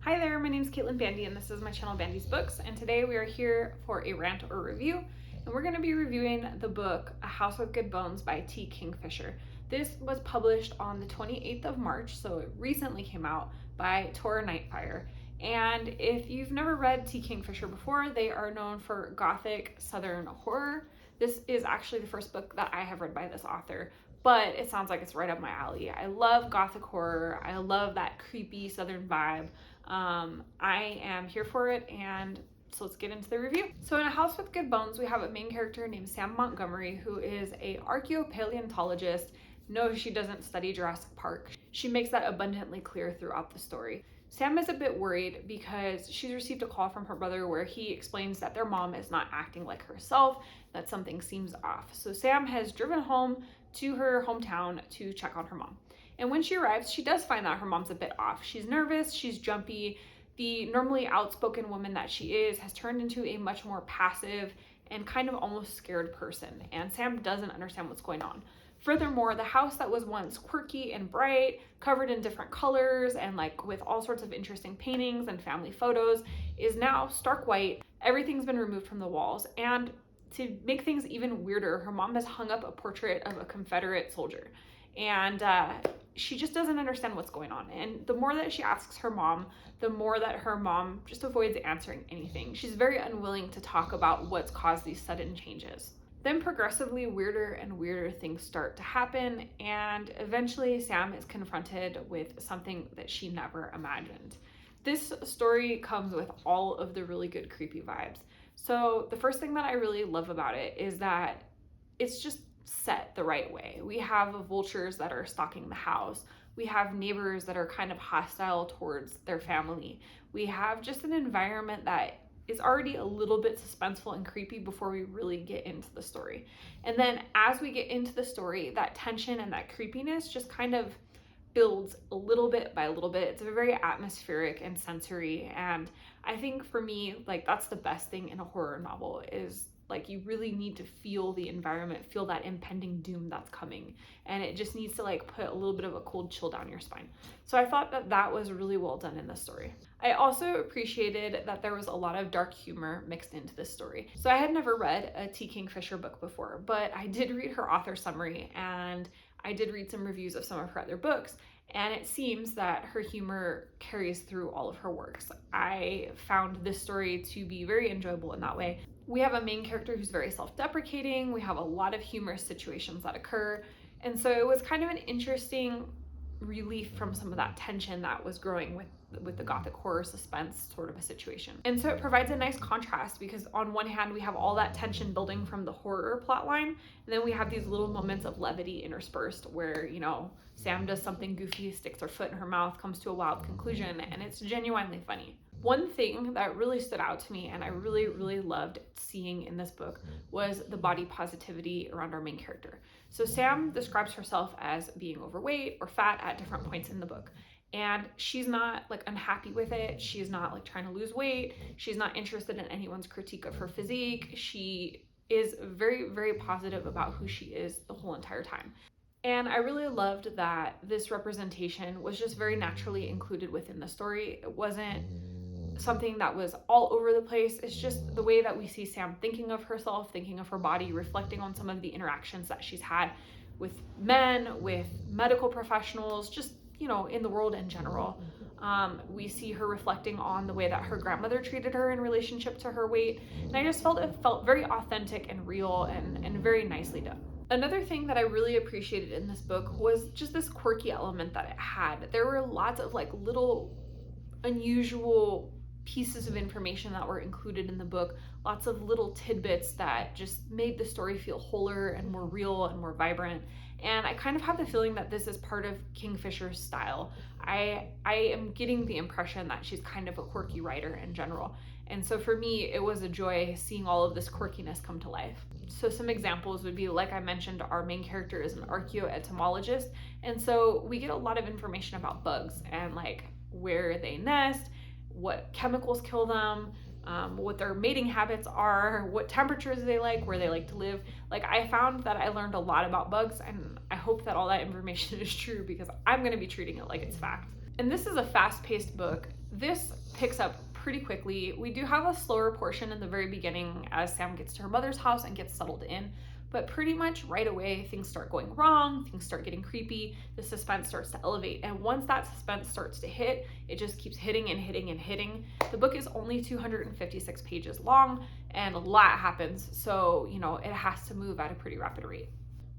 Hi there, my name is Caitlin Bandy and this is my channel BandysBooks, and today we are here for a rant or review, and we're going to be reviewing the book A House with Good Bones by T Kingfisher. This was published on the 28th of March, so it recently came out by Tor Nightfire. And if you've never read T Kingfisher before, they are known for gothic southern horror. This is actually the first book that I have read by this author, but it sounds like it's right up my alley. I love gothic horror. I love that creepy southern vibe. I am here for it, and so let's get into the review. So in A House with Good Bones, we have a main character named Sam Montgomery, who is a archaeopaleontologist. No, she doesn't study Jurassic Park. She makes that abundantly clear throughout the story. Sam is a bit worried because she's received a call from her brother where he explains that their mom is not acting like herself, that something seems off. So Sam has driven home to her hometown to check on her mom. And when she arrives, she does find that her mom's a bit off. She's nervous, she's jumpy. The normally outspoken woman that she is has turned into a much more passive and kind of almost scared person. And Sam doesn't understand what's going on. Furthermore, the house that was once quirky and bright, covered in different colors and like with all sorts of interesting paintings and family photos, is now stark white. Everything's been removed from the walls. And to make things even weirder, her mom has hung up a portrait of a Confederate soldier. And she just doesn't understand what's going on. And the more that she asks her mom, the more that her mom just avoids answering anything. She's very unwilling to talk about what's caused these sudden changes. Then progressively weirder and weirder things start to happen, and eventually Sam is confronted with something that she never imagined. This story comes with all of the really good creepy vibes. So the first thing that I really love about it is that it's just set the right way. We have vultures that are stalking the house. We have neighbors that are kind of hostile towards their family. We have just an environment that is already a little bit suspenseful and creepy before we really get into the story. And then as we get into the story, that tension and that creepiness just kind of builds a little bit by a little bit. It's very atmospheric and sensory. And I think for me, like, that's the best thing in a horror novel is like you really need to feel the environment, feel that impending doom that's coming. And it just needs to like put a little bit of a cold chill down your spine. So I thought that that was really well done in this story. I also appreciated that there was a lot of dark humor mixed into this story. So I had never read a T Kingfisher book before, but I did read her author summary and I did read some reviews of some of her other books, and it seems that her humor carries through all of her works. I found this story to be very enjoyable in that way. We have a main character who's very self-deprecating. We have a lot of humorous situations that occur. And so it was kind of an interesting relief from some of that tension that was growing with the gothic horror suspense sort of a situation. And so it provides a nice contrast because on one hand, we have all that tension building from the horror plotline, and then we have these little moments of levity interspersed where, you know, Sam does something goofy, sticks her foot in her mouth, comes to a wild conclusion, and it's genuinely funny. One thing that really stood out to me and I really, really loved seeing in this book was the body positivity around our main character. So Sam describes herself as being overweight or fat at different points in the book. And she's not like unhappy with it. She's not like trying to lose weight. She's not interested in anyone's critique of her physique. She is very, very positive about who she is the whole entire time. And I really loved that this representation was just very naturally included within the story. It wasn't something that was all over the place. It's just the way that we see Sam thinking of herself, thinking of her body, reflecting on some of the interactions that she's had with men, with medical professionals, just, you know, in the world in general. We see her reflecting on the way that her grandmother treated her in relationship to her weight. And I just felt it felt very authentic and real and very nicely done. Another thing that I really appreciated in this book was just this quirky element that it had. There were lots of like little unusual pieces of information that were included in the book, lots of little tidbits that just made the story feel wholer and more real and more vibrant. And I kind of have the feeling that this is part of Kingfisher's style. I am getting the impression that she's kind of a quirky writer in general. And so for me, it was a joy seeing all of this quirkiness come to life. So some examples would be, like I mentioned, our main character is an archaeoentomologist. And so we get a lot of information about bugs and like where they nest, what chemicals kill them, what their mating habits are, what temperatures they like, where they like to live. Like, I found that I learned a lot about bugs, and I hope that all that information is true because I'm going to be treating it like it's fact. And this is a fast-paced book. This picks up pretty quickly. We do have a slower portion in the very beginning as Sam gets to her mother's house and gets settled in, but pretty much right away things start going wrong, things start getting creepy, the suspense starts to elevate, and once that suspense starts to hit, it just keeps hitting and hitting and hitting. The book is only 256 pages long and a lot happens, so it has to move at a pretty rapid rate.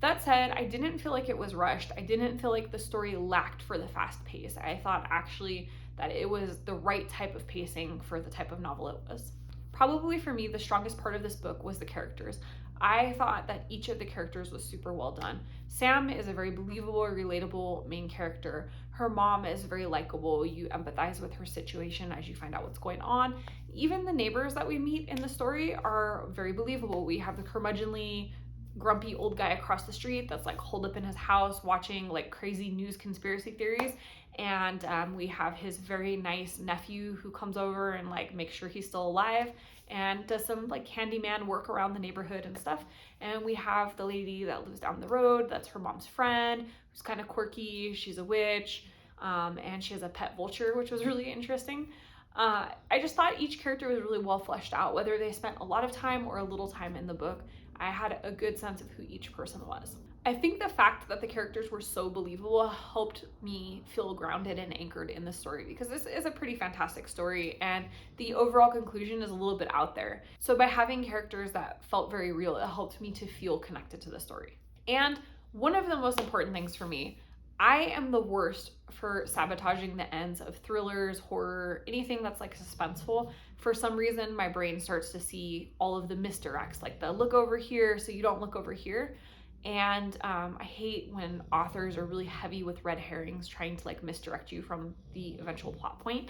That said, I didn't feel like it was rushed. I didn't feel like the story lacked for the fast pace. I thought actually that it was the right type of pacing for the type of novel it was. Probably for me, the strongest part of this book was the characters. I thought that each of the characters was super well done. Sam is a very believable, relatable main character. Her mom is very likable. You empathize with her situation as you find out what's going on. Even the neighbors that we meet in the story are very believable. We have the curmudgeonly, grumpy old guy across the street that's like holed up in his house watching like crazy news conspiracy theories, and we have his very nice nephew who comes over and like makes sure he's still alive and does some like handyman work around the neighborhood and stuff. And we have the lady that lives down the road that's her mom's friend, who's kind of quirky. She's a witch, and she has a pet vulture, which was really interesting. I just thought each character was really well fleshed out, whether they spent a lot of time or a little time in the book. I had a good sense of who each person was. I think the fact that the characters were so believable helped me feel grounded and anchored in the story, because this is a pretty fantastic story and the overall conclusion is a little bit out there. So by having characters that felt very real, it helped me to feel connected to the story. And one of the most important things for me, I am the worst for sabotaging the ends of thrillers, horror, anything that's like suspenseful. For some reason, my brain starts to see all of the misdirects, like the look over here so you don't look over here. And I hate when authors are really heavy with red herrings trying to like misdirect you from the eventual plot point.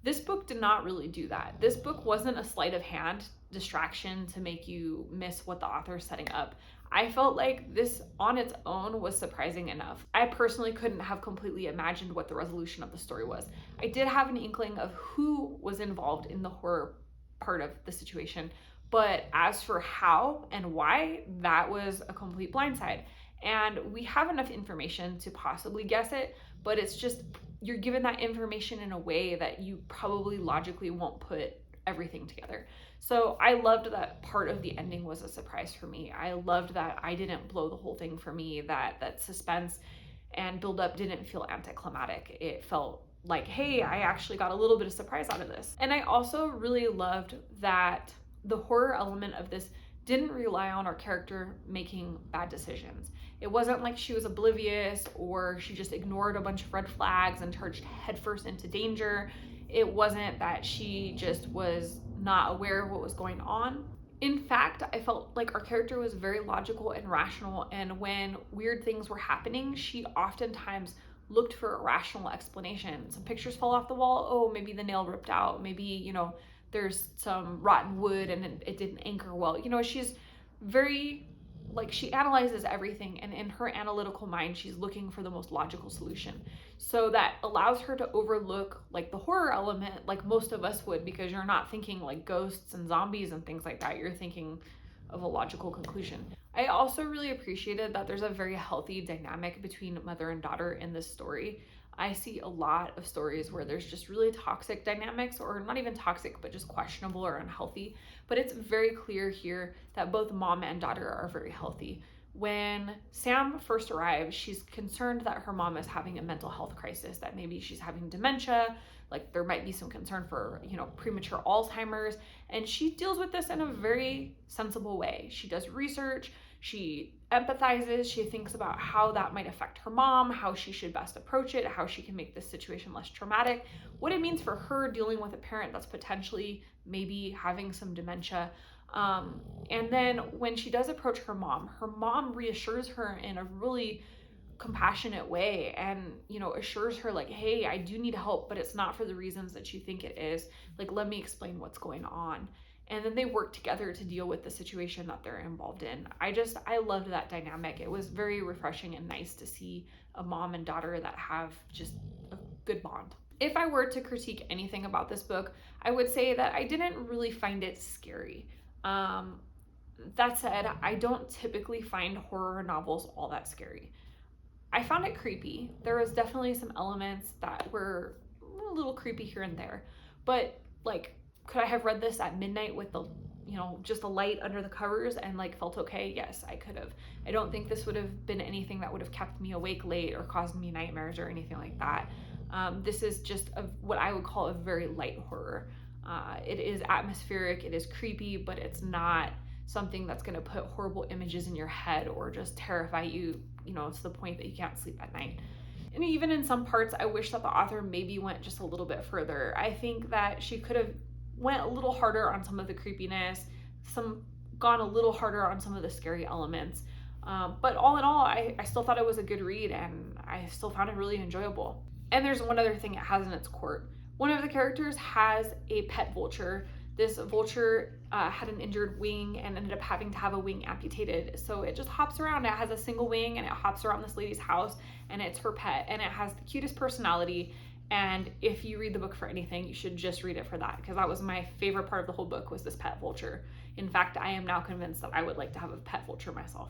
This book did not really do that. This book wasn't a sleight of hand distraction to make you miss what the author is setting up. I felt like this on its own was surprising enough. I personally couldn't have completely imagined what the resolution of the story was. I did have an inkling of who was involved in the horror part of the situation, but as for how and why, that was a complete blindside. And we have enough information to possibly guess it, but it's just you're given that information in a way that you probably logically won't put everything together. So I loved that part of the ending was a surprise for me. I loved that I didn't blow the whole thing for me, that suspense and buildup didn't feel anticlimactic. It felt like, hey, I actually got a little bit of surprise out of this. And I also really loved that the horror element of this didn't rely on our character making bad decisions. It wasn't like she was oblivious or she just ignored a bunch of red flags and charged headfirst into danger. It wasn't that she just was not aware of what was going on. In fact, I felt like our character was very logical and rational, and when weird things were happening, she oftentimes looked for a rational explanation. Some pictures fall off the wall. Oh, maybe the nail ripped out. Maybe, there's some rotten wood and it didn't anchor well. She's very, she analyzes everything, and in her analytical mind, she's looking for the most logical solution. So that allows her to overlook the horror element like most of us would, because you're not thinking like ghosts and zombies and things like that. You're thinking of a logical conclusion. I also really appreciated that there's a very healthy dynamic between mother and daughter in this story. I see a lot of stories where there's just really toxic dynamics, or not even toxic, but just questionable or unhealthy. But it's very clear here that both mom and daughter are very healthy. When Sam first arrives, she's concerned that her mom is having a mental health crisis, that maybe she's having dementia, there might be some concern for, premature Alzheimer's. And she deals with this in a very sensible way. She does research, she empathizes, she thinks about how that might affect her mom, how she should best approach it, how she can make this situation less traumatic, what it means for her dealing with a parent that's potentially maybe having some dementia. And then when she does approach her mom reassures her in a really compassionate way and, assures her hey, I do need help, but it's not for the reasons that you think it is. Let me explain what's going on. And then they work together to deal with the situation that they're involved in. I loved that dynamic. It was very refreshing and nice to see a mom and daughter that have just a good bond. If I were to critique anything about this book, I would say that I didn't really find it scary. That said, I don't typically find horror novels all that scary. I found it creepy. There was definitely some elements that were a little creepy here and there. But like, could I have read this at midnight with the, just a light under the covers and like felt okay? Yes, I could have. I don't think this would have been anything that would have kept me awake late or caused me nightmares or anything like that. This is just what I would call a very light horror. It is atmospheric, it is creepy, but it's not something that's going to put horrible images in your head or just terrify you, to the point that you can't sleep at night. And even in some parts, I wish that the author maybe went just a little bit further. I think that she could have went a little harder on some of the creepiness, gone a little harder on some of the scary elements. But all in all, I still thought it was a good read, and I still found it really enjoyable. And there's one other thing it has in its court. One of the characters has a pet vulture. This vulture had an injured wing and ended up having to have a wing amputated. So it just hops around. It has a single wing and it hops around this lady's house, and it's her pet. And it has the cutest personality. And if you read the book for anything, you should just read it for that, because that was my favorite part of the whole book, was this pet vulture. In fact, I am now convinced that I would like to have a pet vulture myself.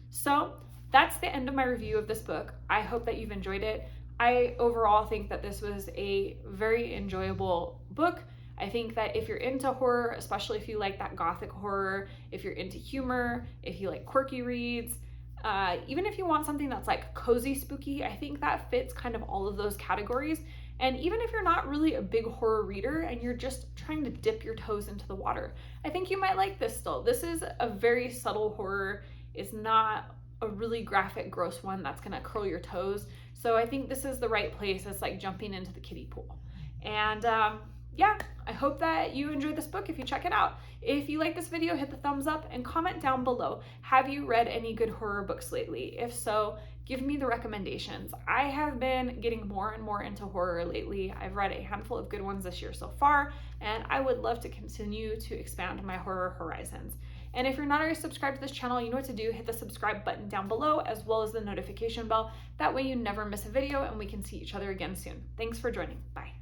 So that's the end of my review of this book. I hope that you've enjoyed it. I overall think that this was a very enjoyable book. I think that if you're into horror, especially if you like that gothic horror, if you're into humor, if you like quirky reads, even if you want something that's like cozy spooky, I think that fits kind of all of those categories. And even if you're not really a big horror reader and you're just trying to dip your toes into the water, I think you might like this still. This is a very subtle horror. It's not a really graphic, gross one that's gonna curl your toes. So I think this is the right place. It's like jumping into the kiddie pool. And yeah, I hope that you enjoyed this book if you check it out. If you like this video, hit the thumbs up and comment down below. Have you read any good horror books lately? If so, give me the recommendations. I have been getting more and more into horror lately. I've read a handful of good ones this year so far, and I would love to continue to expand my horror horizons. And if you're not already subscribed to this channel, you know what to do. Hit the subscribe button down below, as well as the notification bell. That way you never miss a video and we can see each other again soon. Thanks for joining. Bye.